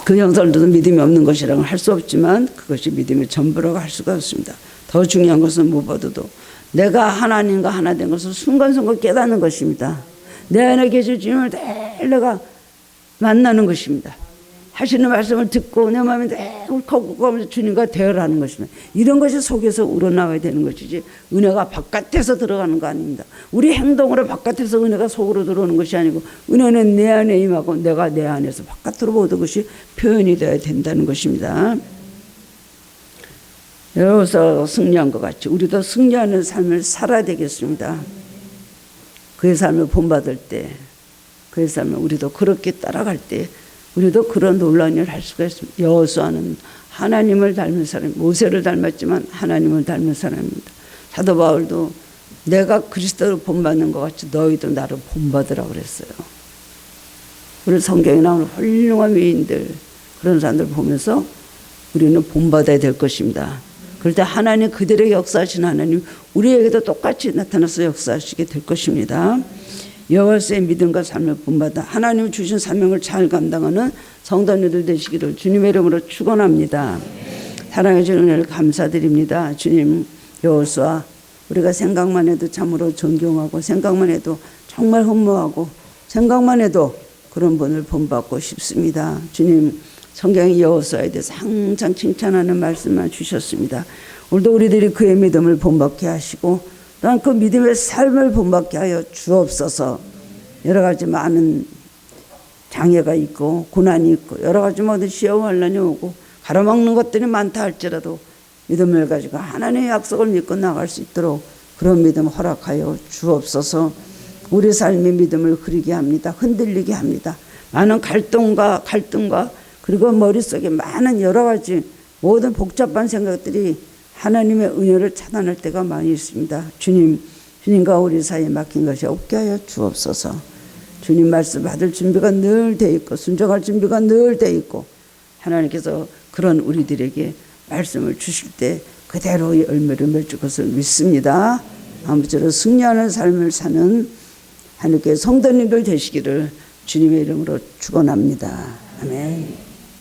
그 형상들도 믿음이 없는 것이라고 할 수 없지만 그것이 믿음의 전부라고 할 수가 없습니다. 더 중요한 것은 무엇보다도 내가 하나님과 하나 된 것을 순간순간 깨닫는 것입니다. 내 안에 계신 주님을 늘 내가 만나는 것입니다. 하시는 말씀을 듣고 내 마음이 늘 울컥울컥하면서 주님과 대화를 하는 것입니다. 이런 것이 속에서 우러나와야 되는 것이지 은혜가 바깥에서 들어가는 거 아닙니다. 우리 행동으로 바깥에서 은혜가 속으로 들어오는 것이 아니고 은혜는 내 안에 임하고 내가 내 안에서 바깥으로 모든 것이 표현이 되어야 된다는 것입니다. 여기서 승리한 것 같이 우리도 승리하는 삶을 살아야 되겠습니다. 그의 삶을 본받을 때, 그의 삶을 우리도 그렇게 따라갈 때 우리도 그런 놀라운 일을 할 수가 있습니다. 여호수아는 하나님을 닮은 사람, 모세를 닮았지만 하나님을 닮은 사람입니다. 사도 바울도 내가 그리스도를 본받는 것 같이 너희도 나를 본받으라고 그랬어요. 우리 성경에 나오는 훌륭한 위인들, 그런 사람들 보면서 우리는 본받아야 될 것입니다. 그럴 때 하나님, 그들에게 역사하신 하나님 우리에게도 똑같이 나타나서 역사하시게 될 것입니다. 여호와의 믿음과 삶을 본받아 하나님 주신 사명을 잘 감당하는 성도님들 되시기를 주님의 이름으로 축원합니다. 사랑해 주신 은혜를 감사드립니다. 주님, 여호수아 우리가 생각만 해도 참으로 존경하고 생각만 해도 정말 흠모하고 생각만 해도 그런 분을 본받고 싶습니다. 주님, 성경의 여호수아에 대해서 항상 칭찬하는 말씀만 주셨습니다. 오늘도 우리들이 그의 믿음을 본받게 하시고 또한 그 믿음의 삶을 본받게 하여 주옵소서. 여러 가지 많은 장애가 있고 고난이 있고 여러 가지 모든 시험 환난이 오고 가로막는 것들이 많다 할지라도 믿음을 가지고 하나님의 약속을 믿고 나갈 수 있도록 그런 믿음 허락하여 주옵소서. 우리 삶의 믿음을 흐리게 합니다. 흔들리게 합니다. 많은 갈등과 그리고 머릿속에 많은 여러 가지 모든 복잡한 생각들이 하나님의 은혜를 차단할 때가 많이 있습니다. 주님과 우리 사이에 막힌 것이 없게 하여 주옵소서. 주님 말씀 받을 준비가 늘 돼 있고 순종할 준비가 늘 돼 있고 하나님께서 그런 우리들에게 말씀을 주실 때 그대로의 열매를 맺을 것을 믿습니다. 아무쪼록 승리하는 삶을 사는 하나님께 성도님들 되시기를 주님의 이름으로 축원합니다. 아멘.